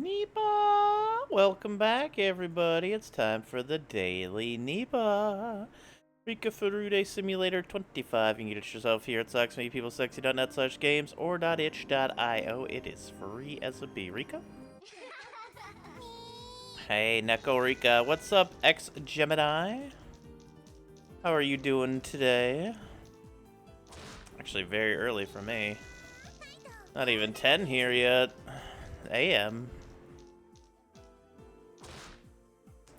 Nipah! Welcome back, everybody. It's time for the Daily Nipah. Rika Furude Simulator 25. You can get it yourself here at SocksMadePeopleSexy.net/games or .itch.io. It is free as a bee. Rika? Hey, Neko Rika. What's up, ex-Gemini? How are you doing today? Actually, very early for me. Not even 10 here yet. AM.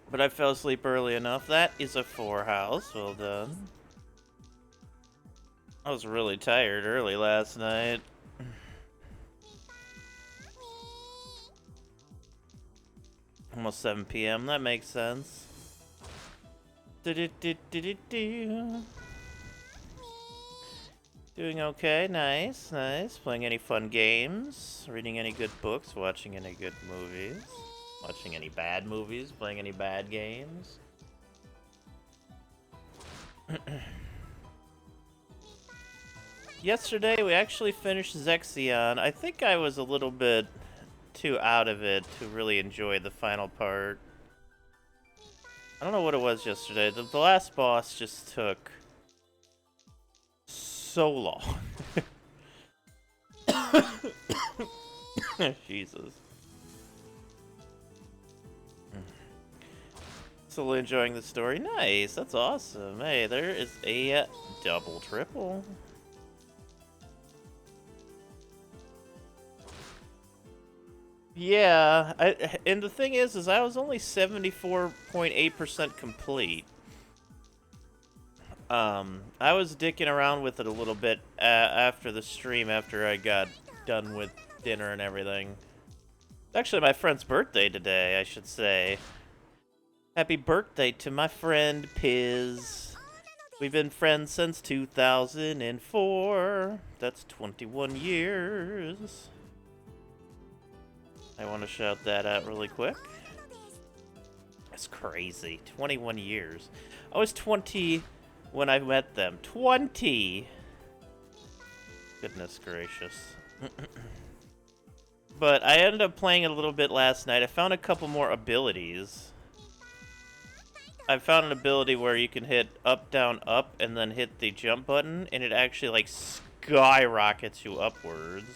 But I fell asleep early enough. That is a 4 house. Well done. I was really tired early last night. Almost 7 p.m. That makes sense. Doing okay. Nice, nice. Playing any fun games? Reading any good books? Watching any good movies? Watching any bad movies? Playing any bad games? Yesterday, we actually finished Zexion. I think I was a little bit too out of it to really enjoy the final part. I don't know what it was yesterday. The last boss just took so long. Jesus. Still enjoying the story. Nice, that's awesome. Hey, there is a double triple. Yeah, and the thing is I was only 74.8% complete. I was dicking around with it a little bit after the stream, after I got done with dinner and everything. It's actually my friend's birthday today, I should say. Happy birthday to my friend Piz. We've been friends since 2004. That's 21 years. I want to shout that out really quick. That's crazy. 21 years. I was 20 when I met them. 20! Goodness gracious. But I ended up playing it a little bit last night. I found a couple more abilities. I found an ability where you can hit up, down, up, and then hit the jump button, and it actually, like, skyrockets you upwards.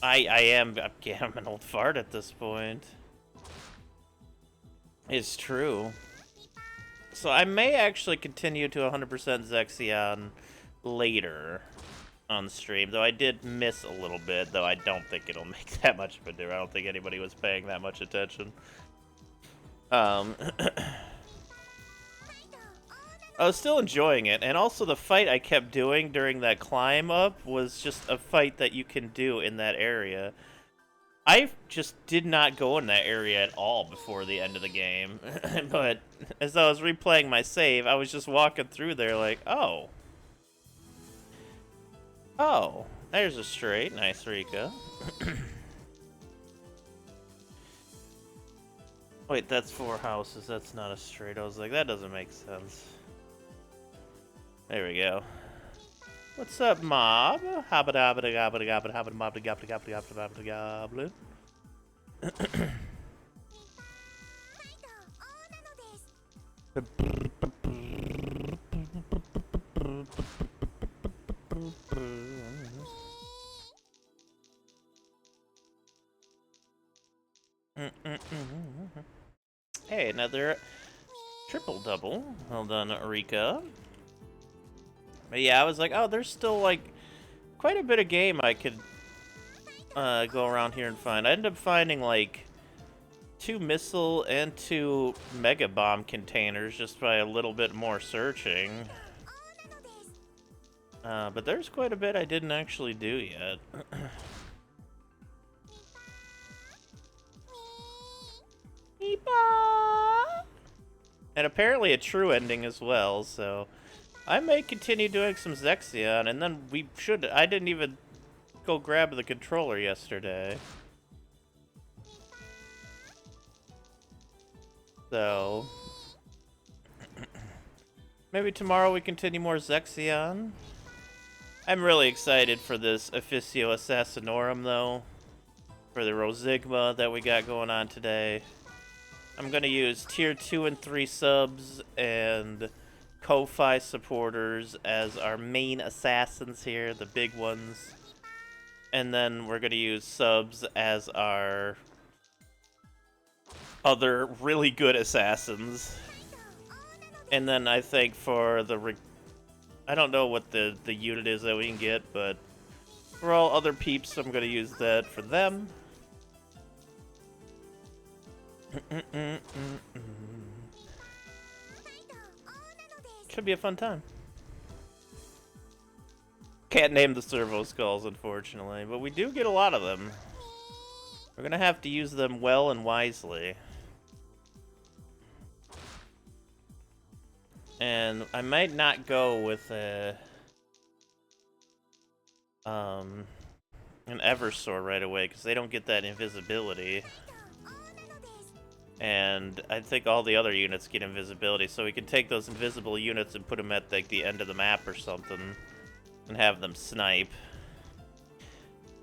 I'm an old fart at this point. It's true. So I may actually continue to 100% Zexion later on stream, though I did miss a little bit, though I don't think it'll make that much of a difference. I don't think anybody was paying that much attention. I was still enjoying it, and also the fight I kept doing during that climb up was just a fight that you can do in that area. I just did not go in that area at all before the end of the game, but as I was replaying my save, I was just walking through there like, oh. Oh, there's a straight. Nice, Rika. Wait, that's 4 houses. That's not a straight. I was like, that doesn't make sense. There we go. What's up, mob? Goblin. Hey, another triple double. Well done, Rika. But yeah, I was like, oh, there's still like quite a bit of game I could go around here and find. I ended up finding like 2 missile and 2 mega bomb containers just by a little bit more searching. But there's quite a bit I didn't actually do yet. And apparently a true ending as well, so I may continue doing some Zexion, and then we should. I didn't even go grab the controller yesterday. So maybe tomorrow we continue more Zexion. I'm really excited for this Officio Assassinorum, though. for the Rosigma that we got going on today. I'm going to use tier 2 and 3 subs and Ko-Fi supporters as our main assassins here, the big ones. And then we're going to use subs as our other really good assassins. And then I think for the... I don't know what the unit is that we can get, but for all other peeps, I'm going to use that for them. Should be a fun time. Can't name the servo skulls, unfortunately, but we do get a lot of them. We're gonna have to use them well and wisely. And I might not go with an Eversor right away, because they don't get that invisibility. And I think all the other units get invisibility, so we can take those invisible units and put them at like the end of the map or something, and have them snipe.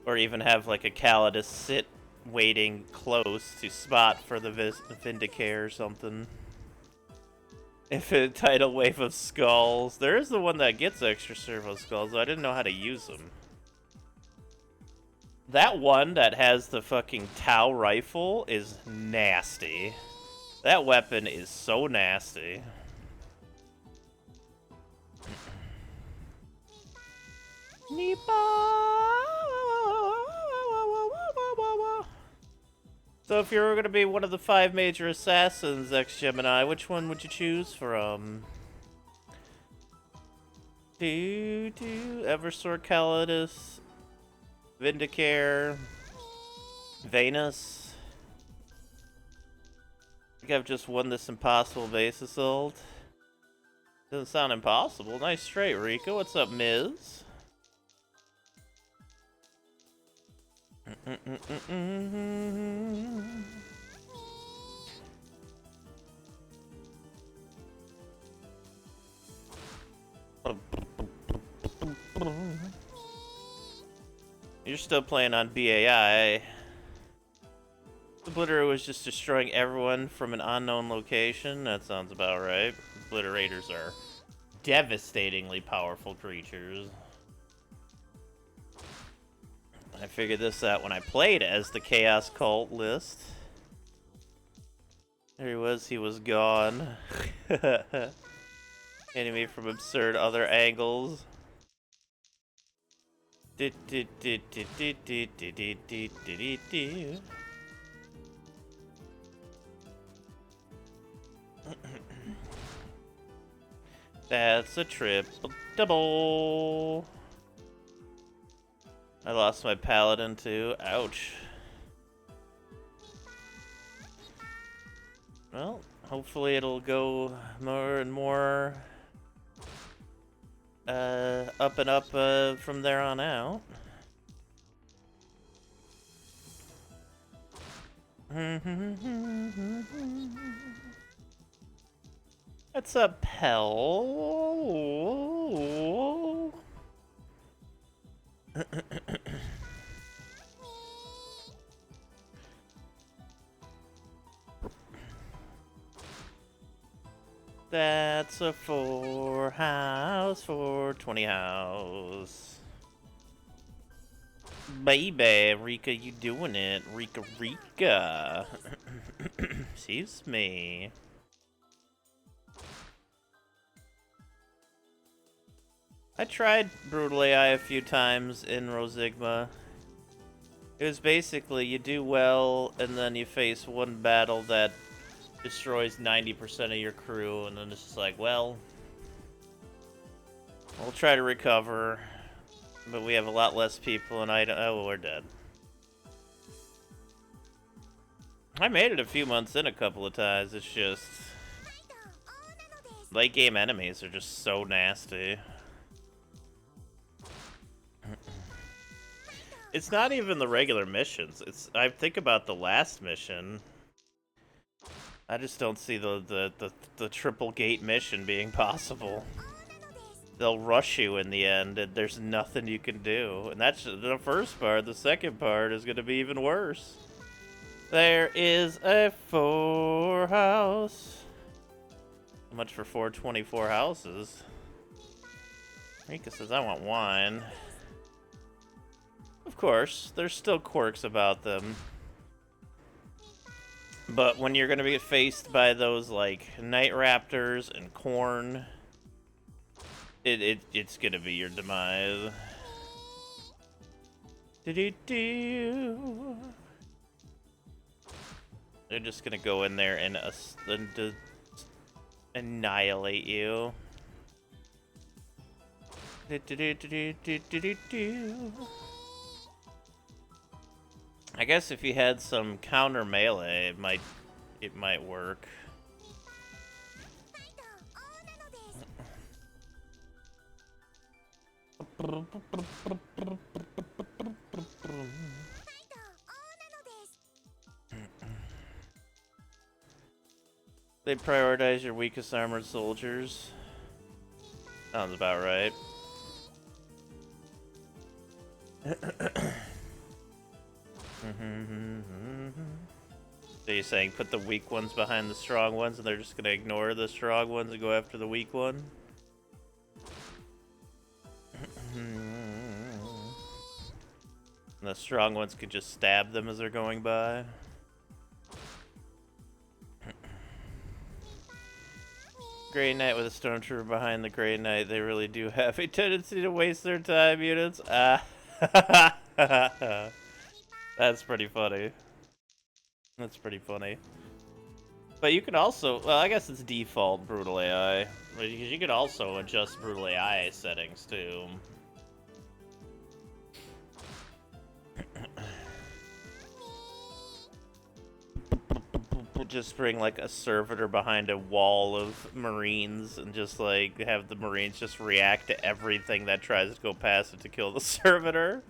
Or even have like a Calidus sit waiting close to spot for the Vindicare or something. Infinite tidal wave of skulls. There is the one that gets extra servo skulls, though I didn't know how to use them. That one that has the fucking Tau rifle is nasty. That weapon is so nasty. Nipah! So if you were going to be one of the 5 major assassins, X-Gemini, which one would you choose from? Eversor, Calidus, Vindicare, Venus. I think I've just won this impossible base assault. Doesn't sound impossible. Nice straight, Rika. What's up, Miz? You're still playing on BAI. The Obliterator was just destroying everyone from an unknown location. That sounds about right. Obliterators are devastatingly powerful creatures. I figured this out when I played as the Chaos Cult list. There he was gone. Hitting me from absurd other angles. That's a triple double. I lost my paladin too. Ouch. Well, hopefully it'll go more and more up and up from there on out. What's up, Pell? That's a 4 house for 20 house. Baby, Rika, you doing it? Rika. Excuse me. I tried Brutal AI a few times in Rosigma. It was basically you do well, and then you face one battle that destroys 90% of your crew, and then it's just like, well, we'll try to recover, but we have a lot less people, and oh, we're dead. I made it a few months in a couple of times. It's just late game enemies are just so nasty. It's not even the regular missions. I think about the last mission. I just don't see the triple gate mission being possible. they'll rush you in the end, and there's nothing you can do. And that's the first part. The second part is going to be even worse. There is a 4 house. How much for 424 houses? Rika says, I want wine. Of course, there's still quirks about them. But when you're going to be faced by those, like, night raptors and corn, it's going to be your demise. Do-do-do. They're just going to go in there and annihilate you. Do-do-do-do-do-do-do. I guess if you had some counter melee, it might work. They prioritize your weakest armored soldiers. Sounds about right. So you're saying put the weak ones behind the strong ones and they're just gonna ignore the strong ones and go after the weak one? And the strong ones could just stab them as they're going by? Grey Knight with a Stormtrooper behind the Grey Knight, they really do have a tendency to waste their time, units. That's pretty funny. That's pretty funny. But you can also, well, I guess it's default Brutal AI. Because you can also adjust Brutal AI settings, too. Just bring, like, a servitor behind a wall of Marines and just, like, have the Marines just react to everything that tries to go past it to kill the servitor.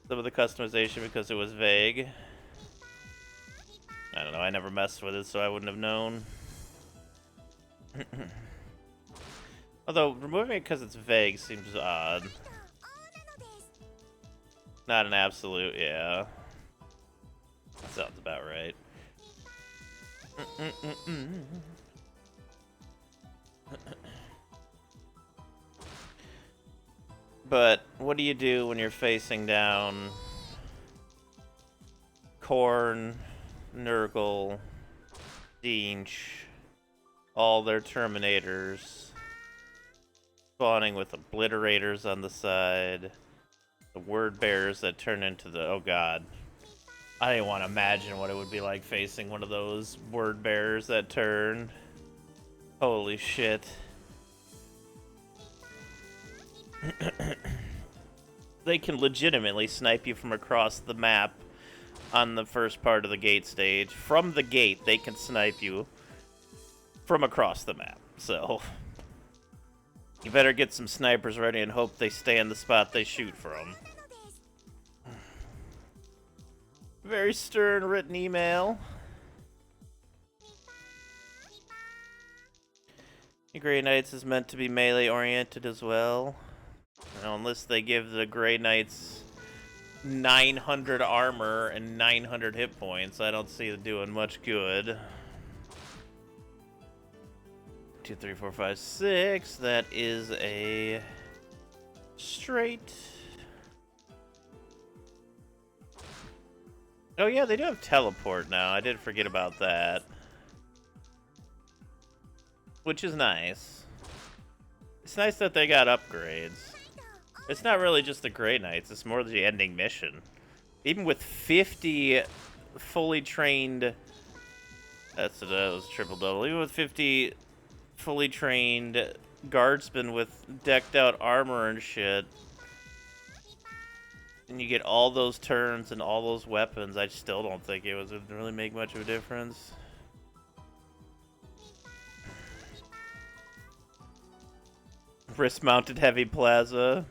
Some of the customization because it was vague. I don't know, I never messed with it, so I wouldn't have known. Although, removing it because it's vague seems odd. Not an absolute, yeah. That sounds about right. But, what do you do when you're facing down Korn, Nurgle, Dinch, all their Terminators, spawning with Obliterators on the side, the Word Bearers that turn into the, oh god. I didn't want to imagine what it would be like facing one of those Word Bearers that turn. Holy shit. They can legitimately snipe you from across the map on the first part of the gate stage. From the gate, they can snipe you from across the map. So, you better get some snipers ready and hope they stay in the spot they shoot from. Very stern written email. The Grey Knights is meant to be melee oriented as well. Now, unless they give the Grey Knights 900 armor and 900 hit points, I don't see it doing much good. 2, 3, 4, 5, 6. That is a straight. Oh yeah, they do have teleport now. I did forget about that. Which is nice. It's nice that they got upgrades. It's not really just the Grey Knights, it's more the ending mission. Even with 50 fully trained... that was triple double. Even with 50 fully trained guardsmen with decked out armor and shit, and you get all those turns and all those weapons, I still don't think it would really make much of a difference. Wrist-mounted heavy plaza.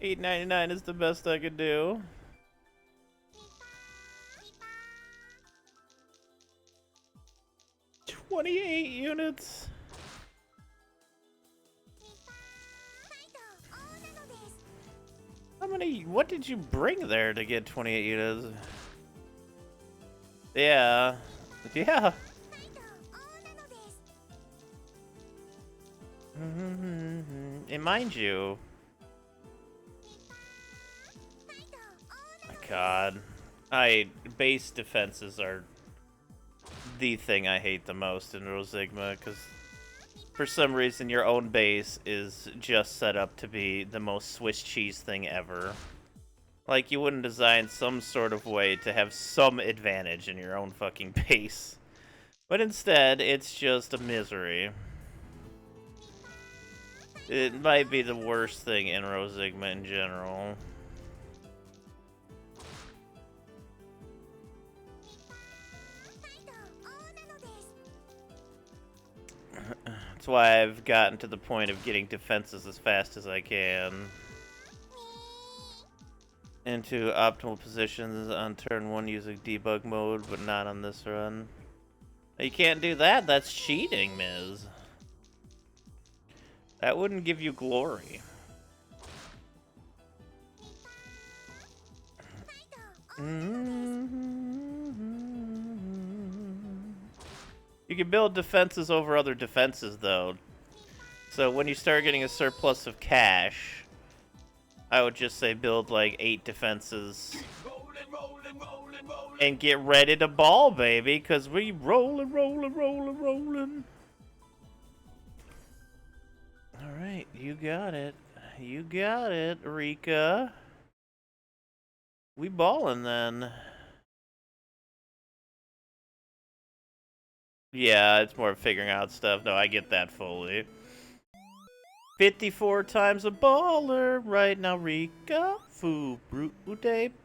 $8.99 is the best I could do. $28 units. What did you bring there to get 28 units? Yeah. Yeah. And mind you, my God, base defenses are the thing I hate the most in Rosigma, because for some reason your own base is just set up to be the most Swiss cheese thing ever. Like, you wouldn't design some sort of way to have some advantage in your own fucking base. But instead, it's just a misery. It might be the worst thing in Rosigma in general. That's why I've gotten to the point of getting defenses as fast as I can. Into optimal positions on turn 1 using debug mode, but not on this run. You can't do that, that's cheating, Miz. That wouldn't give you glory. You can build defenses over other defenses, though. So when you start getting a surplus of cash, I would just say build like 8 defenses. And get ready to ball, baby, because we rolling. Alright, you got it. You got it, Rika. We ballin' then. Yeah, it's more figuring out stuff. No, I get that fully. 54 times a baller right now, Rika. Fu Brute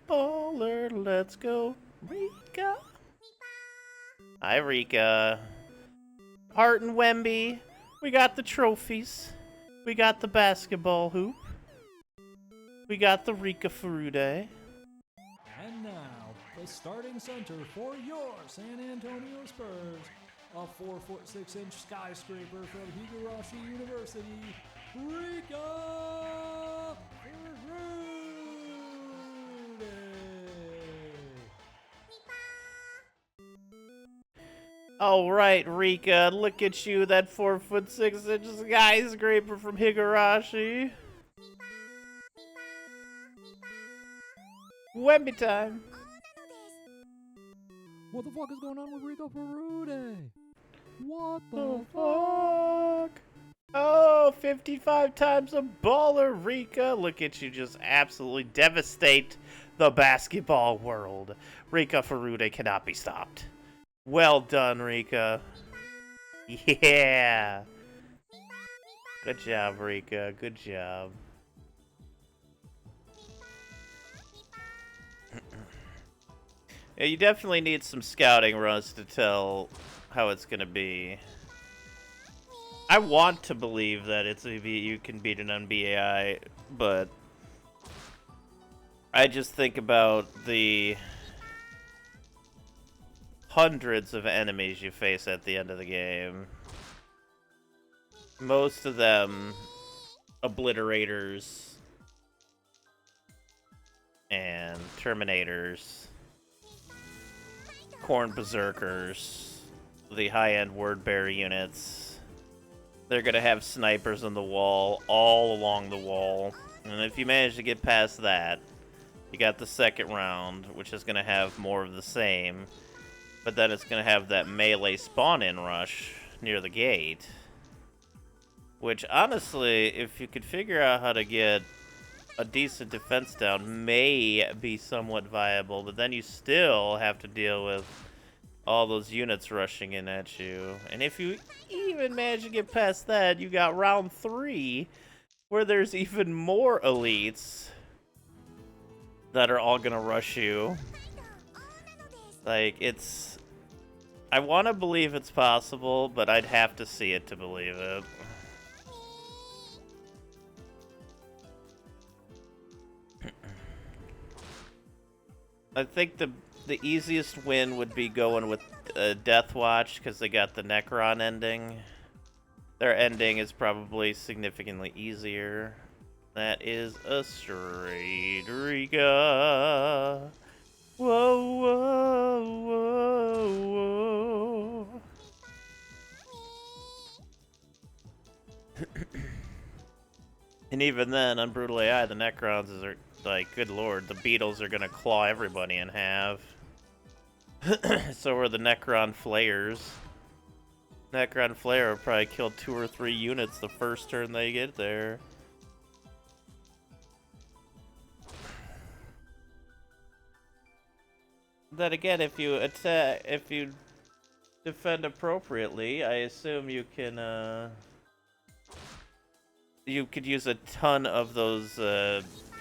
baller. Let's go, Rika. Hi, Rika. Hart and Wemby. We got the trophies. We got the basketball hoop. We got the Rika Furude. And now, the starting center for your San Antonio Spurs. A 4'6" skyscraper from Higurashi University, Rika Furude. All right, Rika, look at you, that 4'6" skyscraper from Higurashi. Wemby time. What the fuck is going on with Rika Furude? What the fuck? Oh, 55 times a baller, Rika. Look at you just absolutely devastate the basketball world. Rika Furude cannot be stopped. Well done, Rika. Yeah. Good job, Rika. Good job. Yeah, you definitely need some scouting runs to tell how it's gonna be. I want to believe that you can beat an NBAI, but I just think about the hundreds of enemies you face at the end of the game. Most of them obliterators and terminators, corn berserkers, the high-end word bearer units. They're gonna have snipers on the wall, all along the wall. And if you manage to get past that, you got the second round, which is gonna have more of the same. But then it's gonna have that melee spawn-in rush near the gate. Which, honestly, if you could figure out how to get a decent defense down, may be somewhat viable. But then you still have to deal with all those units rushing in at you. And if you even manage to get past that, you got round 3, where there's even more elites that are all gonna rush you. Like, it's... I want to believe it's possible, but I'd have to see it to believe it. I think the easiest win would be going with Death Watch, because they got the Necron ending. Their ending is probably significantly easier. That is a straight Rika. Whoa, whoa, whoa, whoa. And even then, on Brutal AI, the Necrons are like, good lord, the beetles are gonna claw everybody in half. So are the Necron Flayers. Necron Flayer will probably kill 2 or 3 units the first turn they get there. Then again, if you attack, if you defend appropriately, I assume you can, you could use a ton of those,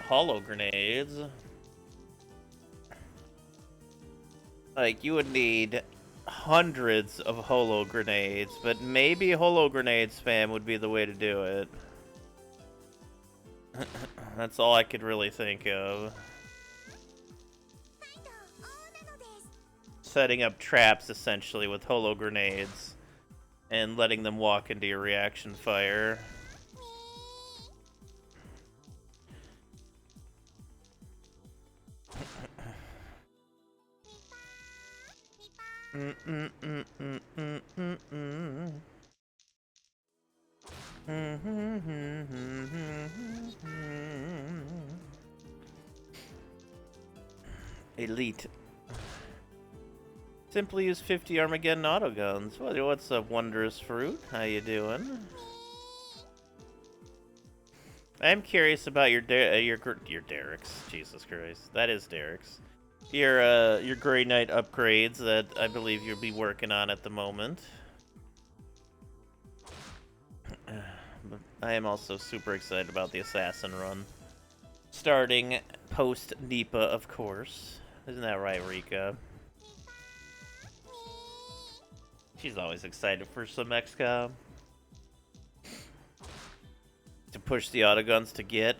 holo grenades. Like, you would need hundreds of holo grenades, but maybe holo grenade spam would be the way to do it. That's all I could really think of. Setting up traps, essentially, with holo grenades, and letting them walk into your reaction fire. Elite. Simply use 50 Armageddon autoguns. What's up, Wondrous Fruit? How you doing? I'm curious about your Derek's. Jesus Christ, that is Derek's. Your Grey Knight upgrades that I believe you'll be working on at the moment. But I am also super excited about the Assassin run. Starting post Nipah, of course. Isn't that right, Rika? She's always excited for some XCOM. To push the autoguns to get.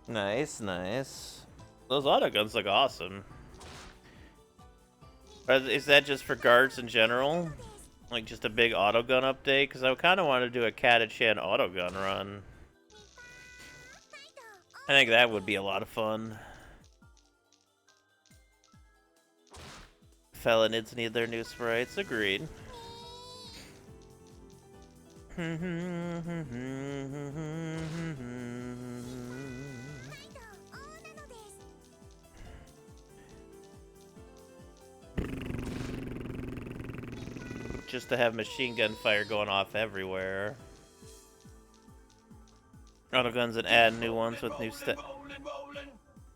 Nice, nice. Those autoguns look awesome. Is that just for guards in general? Like just a big autogun update? Because I kind of want to do a Catachan autogun run. I think that would be a lot of fun. Felinids need their new sprites. Agreed. Just to have machine gun fire going off everywhere. Autoguns and add new ones with new stat.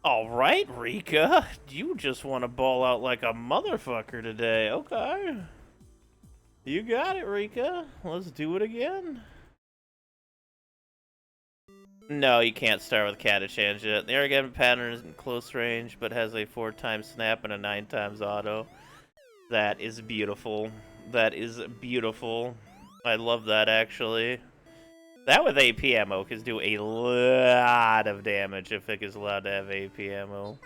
Alright, Rika. You just want to ball out like a motherfucker today. Okay. You got it, Rika. Let's do it again. No, you can't start with Catachans yet. The Armageddon pattern is in close range, but has a 4x snap and a 9x auto. That is beautiful. That is beautiful. I love that, actually. That with AP ammo can do a lot of damage if it is allowed to have AP ammo.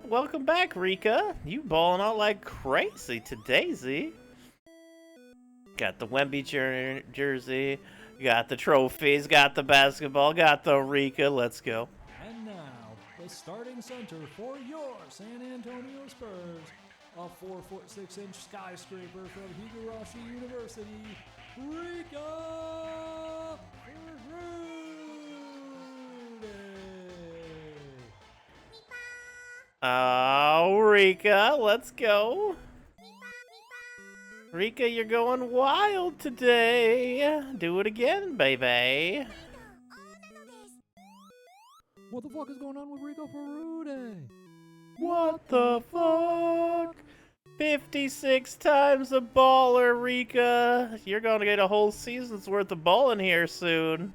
Welcome back, Rika. You balling out like crazy today, Z. Got the Wemby jersey, got the trophies, got the basketball, got the Rika. Let's go. And now, the starting center for your San Antonio Spurs, a 4'6" skyscraper from Higurashi University, Rika Rude. Oh, Rika, let's go. Rika, you're going wild today. Do it again, baby. What the fuck is going on with Rika Rude? What the fuck? 56 times a baller, Rika. You're gonna get a whole season's worth of balling here soon.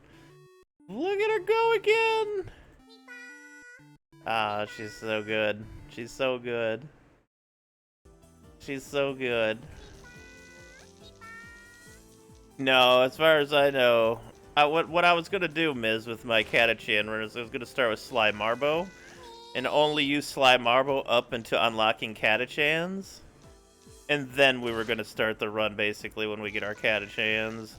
Look at her go again. Ah, she's so good. She's so good. She's so good. No, as far as I know, what I was gonna do, Miz, with my Catachan run is I was gonna start with Sly Marbo, and only use Sly Marbo up into unlocking Catachans, and then we were gonna start the run basically when we get our Catachans.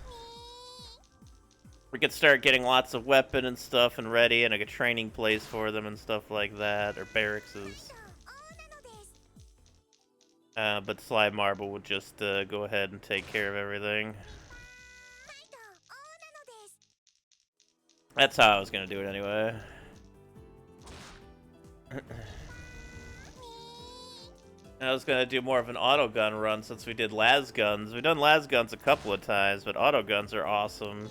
We could start getting lots of weapon and stuff and ready, and like a training place for them and stuff like that, or barracks. But Slide Marble would just go ahead and take care of everything. That's how I was gonna do it anyway. I was gonna do more of an auto gun run since we did las guns. We've done las guns a couple of times, but auto guns are awesome.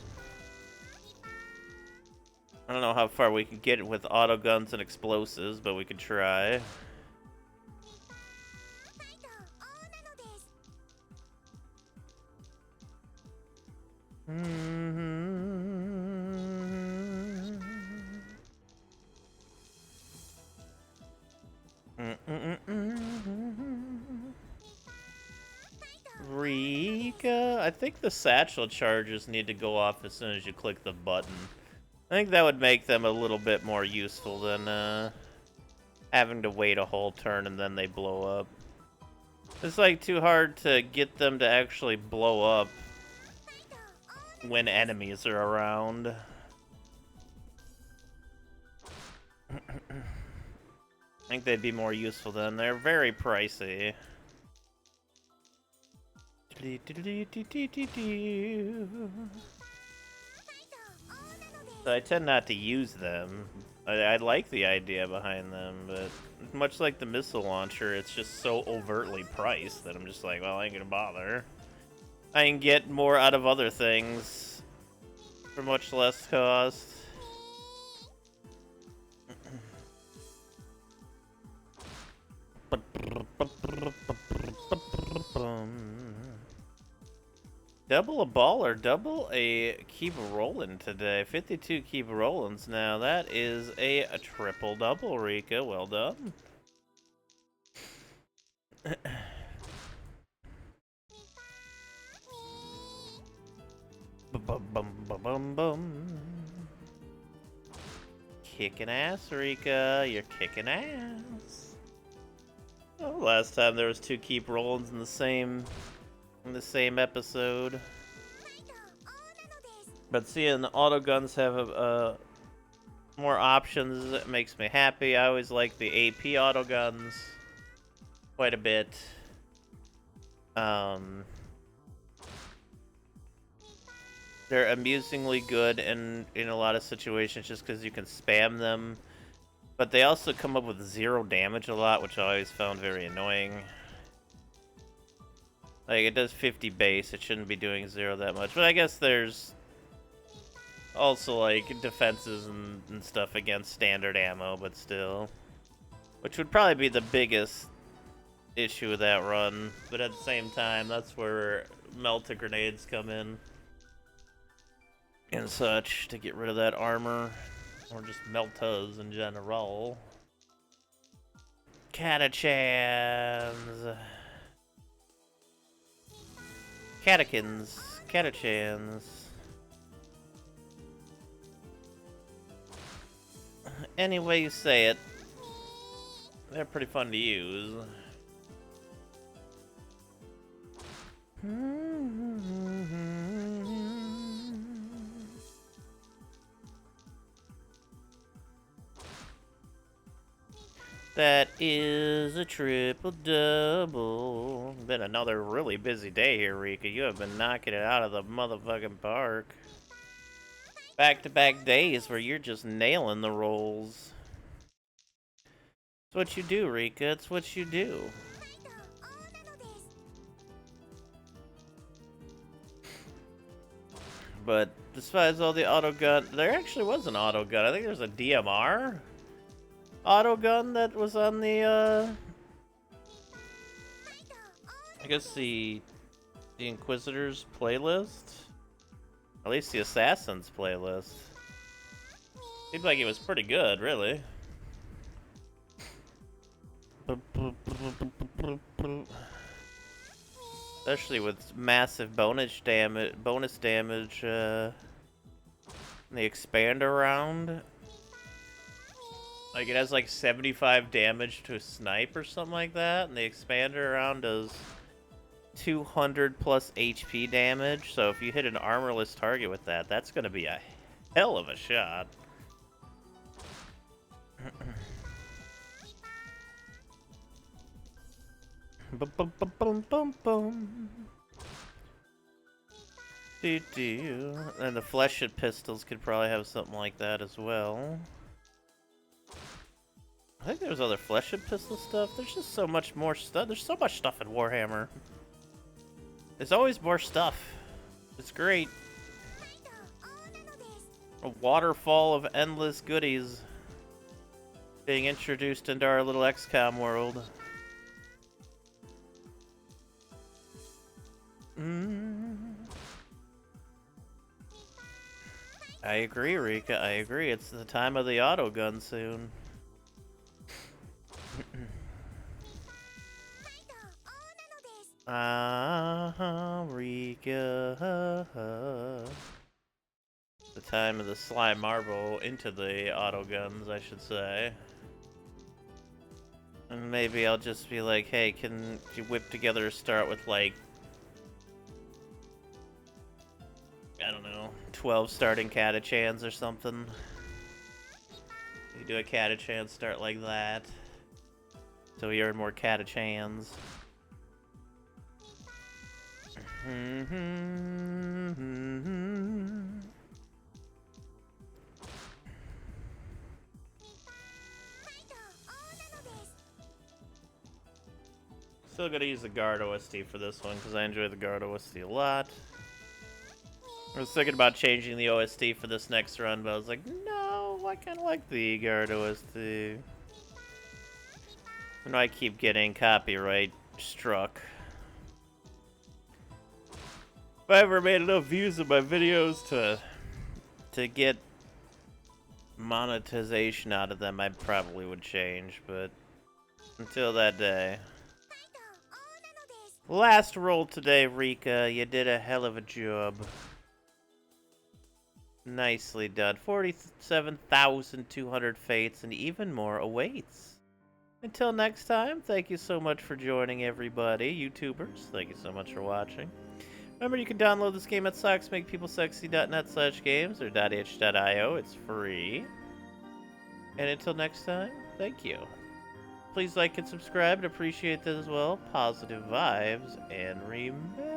I don't know how far we could get with auto guns and explosives, but we could try. Rika, I think the satchel charges need to go off as soon as you click the button. I think that would make them a little bit more useful than having to wait a whole turn and then they blow up. It's like too hard to get them to actually blow up when enemies are around. I think they'd be more useful then. They're very pricey. So I tend not to use them. I like the idea behind them, but much like the missile launcher, it's just so overtly priced that I'm just like, well, I ain't gonna bother. I can get more out of other things for much less cost. Double a ball or double a keep rolling today. 52 keep rollins now. That is a triple double, Rika. Well done. Bum. Kicking ass, Rika. You're kicking ass. Oh, last time there was 2 keep rollins in the same episode. But seeing the auto guns have more options, it makes me happy. I always like the AP auto guns quite a bit. They're amusingly good in a lot of situations just because you can spam them. But they also come up with 0 damage a lot, which I always found very annoying. Like, it does 50 base, it shouldn't be doing 0 that much. But I guess there's also, like, defenses and stuff against standard ammo, but still. Which would probably be the biggest issue with that run. But at the same time, that's where melta grenades come in. And such, to get rid of that armor. Or just meltas in general. Catachans. Catachans. Any way you say it, they're pretty fun to use. That is a triple double. Been another really busy day here, Rika. You have been knocking it out of the motherfucking park. Back-to-back days where you're just nailing the rolls. It's what you do, Rika. It's what you do. But despite all the auto gun, there actually was an auto gun. I think there's a DMR auto gun that was on the I guess the Inquisitor's playlist, at least the Assassin's playlist. Seemed like it was pretty good, really. Especially with massive bonus damage in the expander round. Like, it has like 75 damage to a snipe or something like that, and the expander round does 200 plus HP damage, so if you hit an armorless target with that, that's gonna be a hell of a shot. Bum bum bum bum bum bum. And the fleshed pistols could probably have something like that as well. I think there's other fleshed pistol stuff. There's just so much more stuff. There's so much stuff in Warhammer. There's always more stuff. It's great. A waterfall of endless goodies being introduced into our little XCOM world. I agree, Rika. I agree. It's the time of the auto gun soon. Rika. The time of the slime marble into the auto guns, I should say. And maybe I'll just be like, hey, can you whip together a start with, like, I don't know, 12 starting Catachans or something. You do a Catachan start like that, so we earn more Catachans. Still gotta use the Guard OST for this one, because I enjoy the Guard OST a lot. I was thinking about changing the OST for this next run, but I was like, no, I kind of like the Guard OST. I know I keep getting copyright struck. If I ever made enough views of my videos to get monetization out of them, I probably would change, but until that day. Last roll today, Rika. You did a hell of a job. Nicely done. 47,200 fates and even more awaits. Until next time, thank you so much for joining, everybody. YouTubers, thank you so much for watching. Remember, you can download this game at socksmakepeoplesexy.net/games or .itch.io. It's free. And until next time, thank you. Please like and subscribe. I'd appreciate that as well. Positive vibes, and remember...